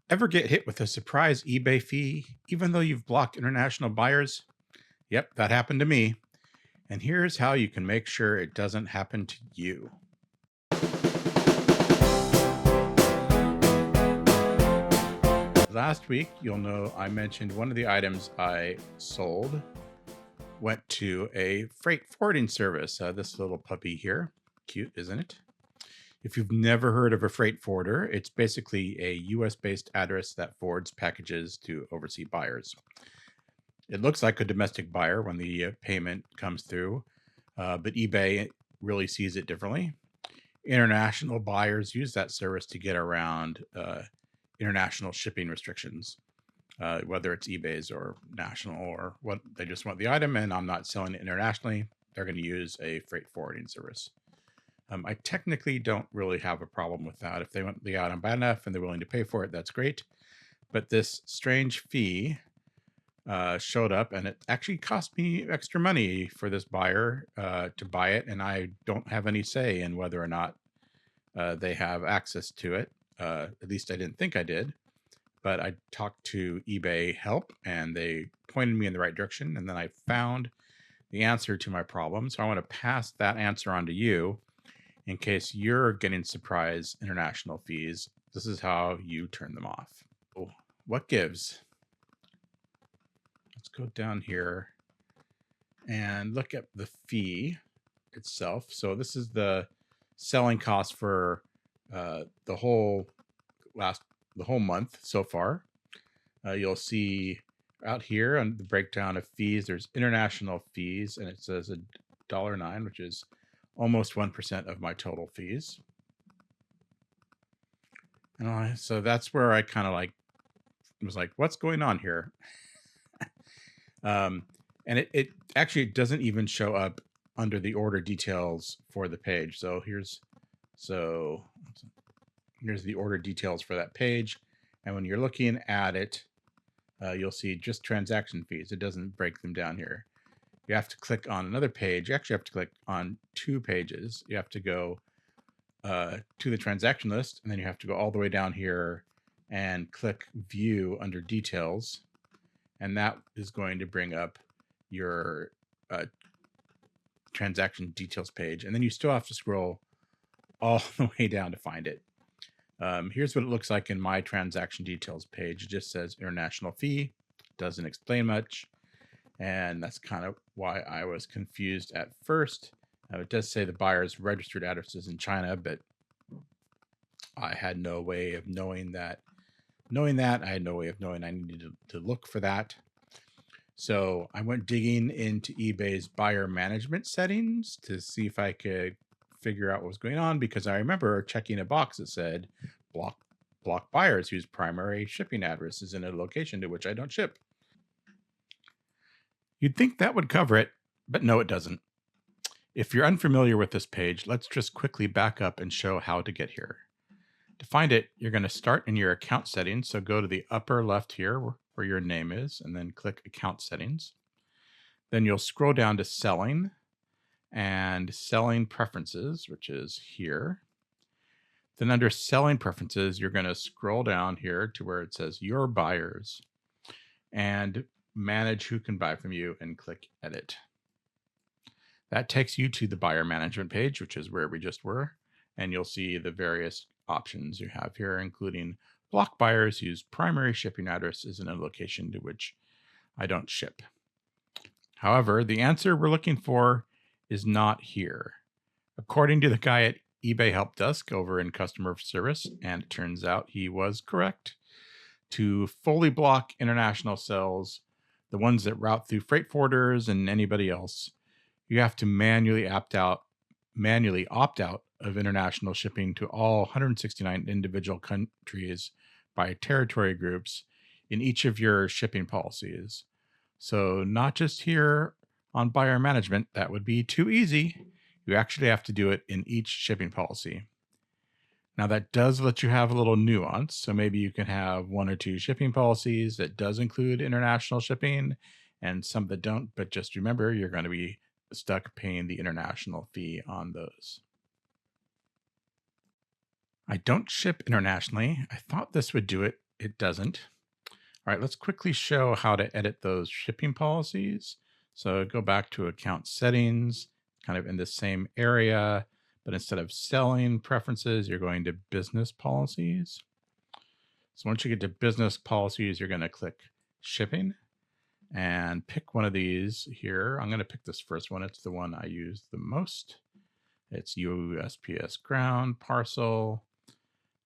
Ever get hit with a surprise eBay fee, even though you've blocked international buyers? Yep, that happened to me. And here's how you can make sure it doesn't happen to you. Last week, you'll know I mentioned one of the items I sold went to a freight forwarding service. This little puppy here. Cute, isn't it? If you've never heard of a freight forwarder, it's basically a US based address that forwards packages to overseas buyers. It looks like a domestic buyer when the payment comes through, but eBay really sees it differently. International buyers use that service to get around international shipping restrictions, whether it's eBay's or national or what they just want the item and I'm not selling it internationally. They're going to use a freight forwarding service. I technically don't really have a problem with that. If they want the item bad enough and they're willing to pay for it, that's great. But this strange fee showed up and it actually cost me extra money for this buyer to buy it. And I don't have any say in whether or not they have access to it. At least I didn't think I did. But I talked to eBay help and they pointed me in the right direction. And then I found the answer to my problem. So I want to pass that answer on to you in case you're getting surprise international fees. This is how you turn them off. Oh, what gives? Let's go down here and look at the fee itself. So this is the selling cost for the whole month so far. You'll see out here on the breakdown of fees, there's international fees, and it says $1.09, which is almost 1% of my total fees. And so that's where I kind of was like, what's going on here? And it actually doesn't even show up under the order details for the page. So here's the order details for that page. And when you're looking at it, you'll see just transaction fees. It doesn't break them down here. You have to click on another page. You actually have to click on two pages. You have to go to the transaction list, and then you have to go all the way down here and click view under details. And that is going to bring up your transaction details page. And then you still have to scroll all the way down to find it. Here's what it looks like in my transaction details page. It just says international fee, doesn't explain much. And that's kind of why I was confused at first. It does say the buyer's registered address is in China, but I had no way of knowing that. I had no way of knowing I needed to look for that. So I went digging into eBay's buyer management settings to see if I could figure out what was going on, because I remember checking a box that said block buyers whose primary shipping address is in a location to which I don't ship. You'd think that would cover it, but no, it doesn't. If you're unfamiliar with this page, let's just quickly back up and show how to get here. To find it, you're going to start in your account settings. So go to the upper left here where your name is, and then click account settings. Then you'll scroll down to selling and selling preferences, which is here. Then under selling preferences, you're going to scroll down here to where it says your buyers and manage who can buy from you and click edit. That takes you to the buyer management page, which is where we just were. And you'll see the various options you have here, including block buyers whose primary shipping address is in a location to which I don't ship. However, the answer we're looking for is not here. According to the guy at eBay Help Desk over in customer service, and it turns out he was correct, to fully block international sales, the ones that route through freight forwarders and anybody else, you have to manually opt out of international shipping to all 169 individual countries by territory groups in each of your shipping policies. So not just here on buyer management, that would be too easy. You actually have to do it in each shipping policy. Now that does let you have a little nuance. So maybe you can have one or two shipping policies that does include international shipping and some that don't, but just remember, you're going to be stuck paying the international fee on those. I don't ship internationally. I thought this would do it, it doesn't. All right, let's quickly show how to edit those shipping policies. So go back to account settings, kind of in the same area, but instead of selling preferences, you're going to business policies. So once you get to business policies, you're going to click shipping and pick one of these here. I'm going to pick this first one. It's the one I use the most. It's USPS ground parcel,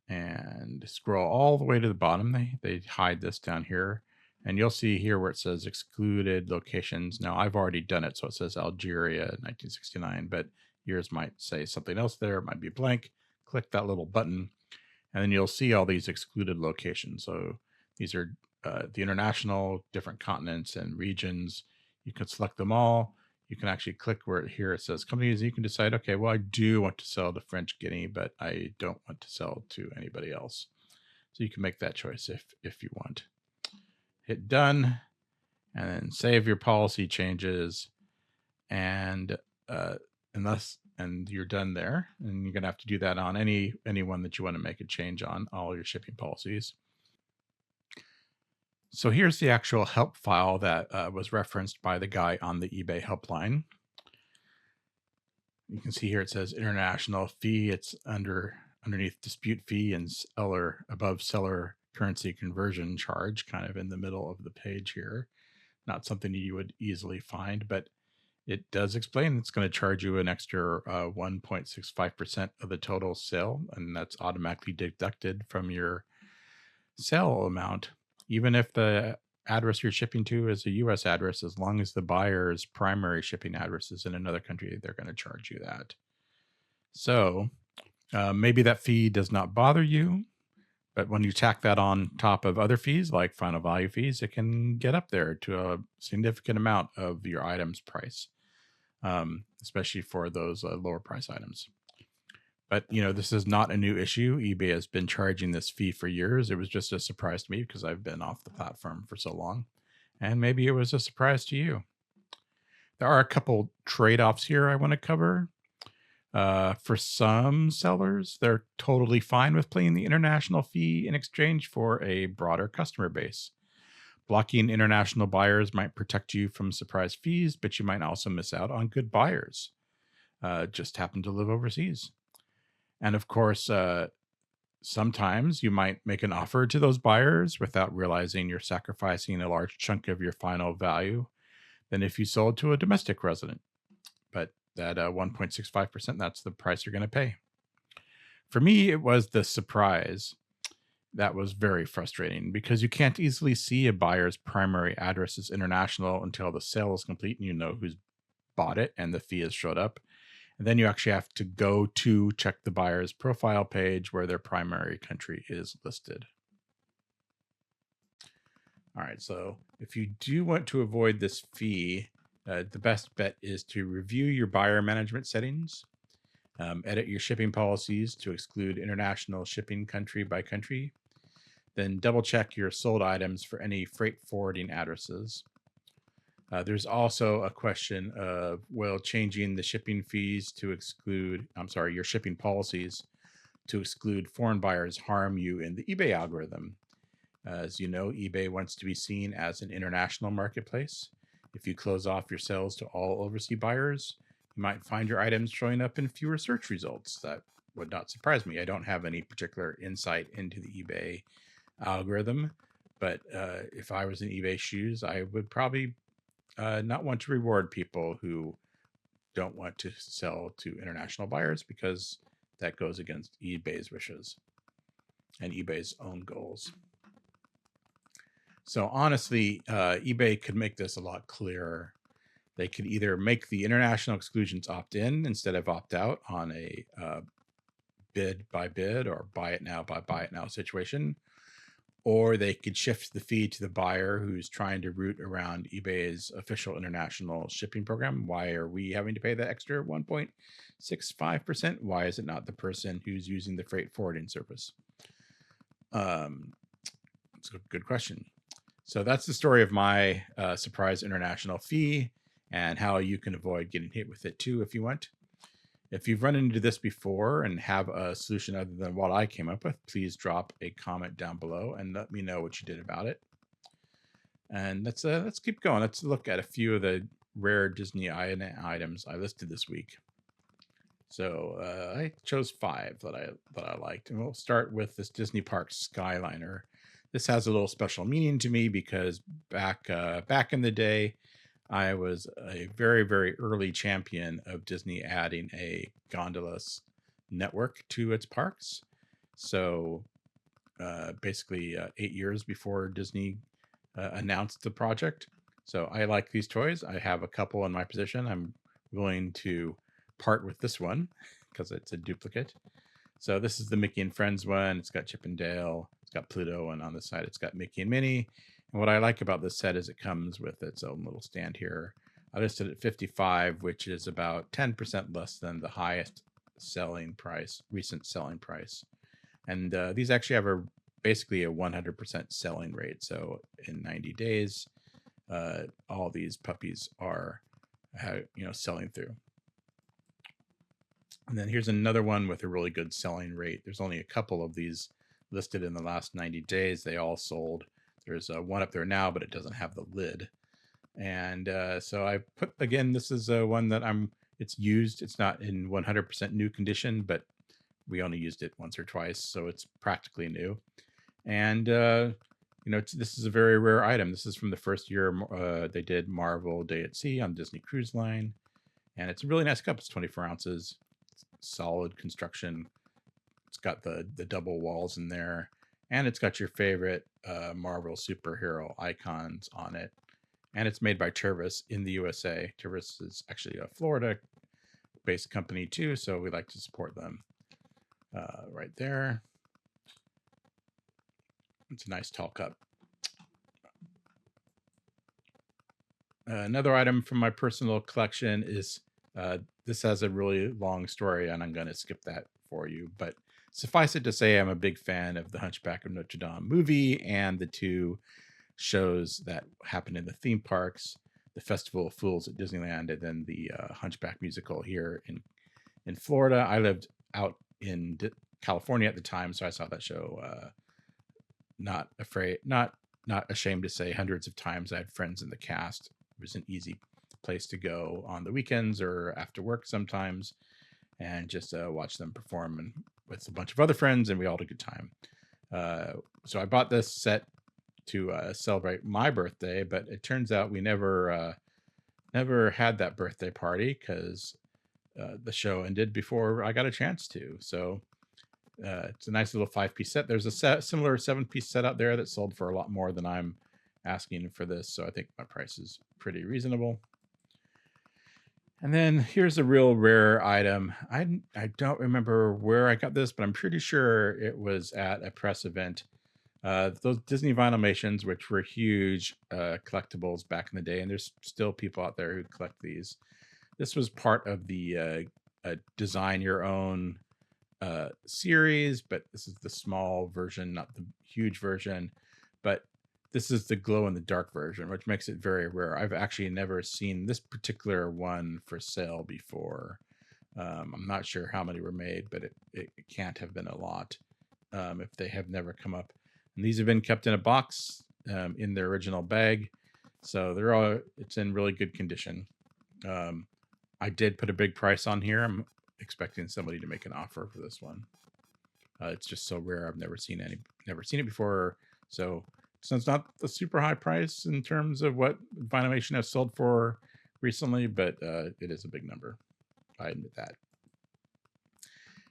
and scroll all the way to the bottom. They hide this down here, and you'll see here where it says excluded locations. Now I've already done it, so it says Algeria 1969, but yours might say something else there. It might be blank. Click that little button, and then you'll see all these excluded locations. So these are the international, different continents and regions. You can select them all. You can actually click where here it says companies. You can decide, okay, well, I do want to sell to French Guinea, but I don't want to sell to anybody else. So you can make that choice if you want. Hit done, and then save your policy changes, and you're done there. And you're gonna have to do that on any one that you want to make a change on, all your shipping policies. So here's the actual help file that was referenced by the guy on the eBay helpline. You can see here it says international fee. It's underneath dispute fee and above seller currency conversion charge, kind of in the middle of the page here. Not something you would easily find, but it does explain it's going to charge you an extra 1.65% of the total sale, and that's automatically deducted from your sale amount. Even if the address you're shipping to is a US address, as long as the buyer's primary shipping address is in another country, they're going to charge you that. So maybe that fee does not bother you, but when you tack that on top of other fees like final value fees, it can get up there to a significant amount of your item's price, especially for those lower price items. But, this is not a new issue. eBay has been charging this fee for years. It was just a surprise to me because I've been off the platform for so long. And maybe it was a surprise to you. There are a couple trade-offs here I want to cover. For some sellers, they're totally fine with paying the international fee in exchange for a broader customer base. Blocking international buyers might protect you from surprise fees, but you might also miss out on good buyers. Just happen to live overseas. And of course, sometimes you might make an offer to those buyers without realizing you're sacrificing a large chunk of your final value than if you sold to a domestic resident. But that 1.65%, that's the price you're going to pay. For me, it was the surprise that was very frustrating because you can't easily see a buyer's primary address is international until the sale is complete and you know who's bought it and the fee has showed up. And then you actually have to go to check the buyer's profile page where their primary country is listed. All right, so if you do want to avoid this fee, the best bet is to review your buyer management settings, edit your shipping policies to exclude international shipping country by country, then double check your sold items for any freight forwarding addresses. There's also a question of, changing the shipping fees to your shipping policies to exclude foreign buyers harm you in the eBay algorithm. As you know, eBay wants to be seen as an international marketplace. If you close off your sales to all overseas buyers, you might find your items showing up in fewer search results. That would not surprise me. I don't have any particular insight into the eBay algorithm, but if I was in eBay shoes, I would probably not want to reward people who don't want to sell to international buyers because that goes against eBay's wishes and eBay's own goals. So honestly, eBay could make this a lot clearer. They could either make the international exclusions opt-in instead of opt-out on a bid by bid or buy it now by buy it now situation, or they could shift the fee to the buyer who's trying to route around eBay's official international shipping program. Why are we having to pay that extra 1.65%? Why is it not the person who's using the freight forwarding service? It's a good question. So that's the story of my surprise international fee and how you can avoid getting hit with it too if you want. If you've run into this before and have a solution other than what I came up with, please drop a comment down below and let me know what you did about it. And let's keep going. Let's look at a few of the rare Disneyana items I listed this week. So I chose 5 that I liked, and we'll start with this Disney Park Skyliner. This has a little special meaning to me because back in the day, I was a very early champion of Disney adding a gondolas network to its parks. So basically 8 years before Disney announced the project. So I like these toys. I have a couple in my possession. I'm willing to part with this one because it's a duplicate. So this is the Mickey and Friends one. It's got Chip and Dale. It's got Pluto, and on the side it's got Mickey and Minnie. And what I like about this set is it comes with its own little stand here. I listed it at 55, which is about 10% less than the highest selling price, recent selling price. And these actually have basically a 100% selling rate. So in 90 days, all these puppies are selling through. And then here's another one with a really good selling rate. There's only a couple of these listed in the last 90 days. They all sold. There's one up there now, but it doesn't have the lid. And so I put, again, this is one that it's used. It's not in 100% new condition, but we only used it once or twice, so it's practically new. And this is a very rare item. This is from the first year they did Marvel Day at Sea on Disney Cruise Line, and it's a really nice cup. It's 24 ounces, solid construction. It's got the double walls in there, and it's got your favorite Marvel superhero icons on it. And it's made by Tervis in the USA. Tervis is actually a Florida-based company too, so we like to support them. Right there. It's a nice tall cup. Another item from my personal collection is this has a really long story, and I'm going to skip that for you. But suffice it to say, I'm a big fan of the Hunchback of Notre Dame movie and the 2 shows that happen in the theme parks, the Festival of Fools at Disneyland, and then the Hunchback musical here in Florida. I lived out in California at the time, so I saw that show. Not ashamed to say, hundreds of times. I had friends in the cast. It was an easy place to go on the weekends or after work sometimes, and just watch them perform and with a bunch of other friends, and we all had a good time. So I bought this set to celebrate my birthday, but it turns out we never had that birthday party because the show ended before I got a chance to. So it's a nice little 5-piece set. There's a similar 7-piece set out there that sold for a lot more than I'm asking for this, so I think my price is pretty reasonable. And then here's a real rare item. I don't remember where I got this, but I'm pretty sure it was at a press event. Those Disney Vinylmations, which were huge collectibles back in the day, and there's still people out there who collect these. This was part of the Design Your Own series, but this is the small version, not the huge version. But this is the glow-in-the-dark version, which makes it very rare. I've actually never seen this particular one for sale before. I'm not sure how many were made, but it can't have been a lot if they have never come up. And these have been kept in a box in their original bag, so it's in really good condition. I did put a big price on here. I'm expecting somebody to make an offer for this one. It's just so rare. I've never seen it before. So it's not a super high price in terms of what Vinylmation has sold for recently, but it is a big number. I admit that.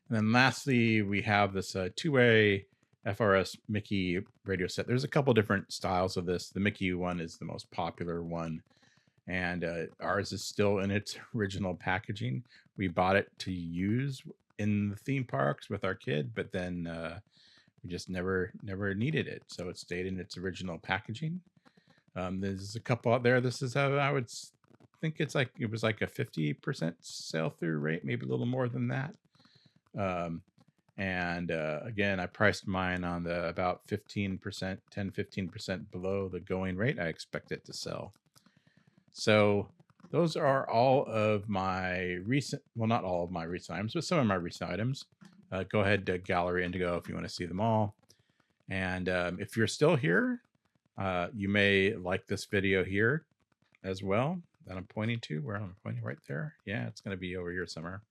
And then lastly, we have this 2-way FRS Mickey radio set. There's a couple different styles of this. The Mickey one is the most popular one, and ours is still in its original packaging. We bought it to use in the theme parks with our kid, but then we just never needed it, so it stayed in its original packaging. There's a couple out there. This is how I would think it was like a 50% sell through rate, maybe a little more than that. And again, I priced mine on the about 15% below the going rate I expect it to sell. So Those are all of my recent, well, not all of my recent items, but some of my recent items. Go ahead to Gallery Indigo if you want to see them all. And if you're still here, you may like this video here as well that I'm pointing to, where I'm pointing right there. Yeah, it's going to be over here somewhere.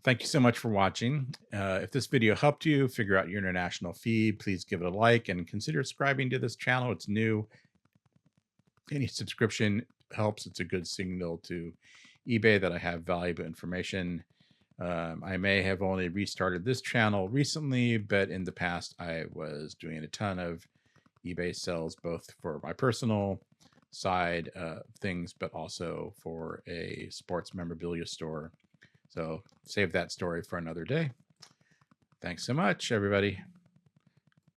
Thank you so much for watching. If this video helped you figure out your international feed, please give it a like and consider subscribing to this channel. It's new. Any subscription helps. It's a good signal to eBay that I have valuable information. I may have only restarted this channel recently, but in the past I was doing a ton of eBay sells, both for my personal side things, but also for a sports memorabilia store. So save that story for another day. Thanks so much, everybody.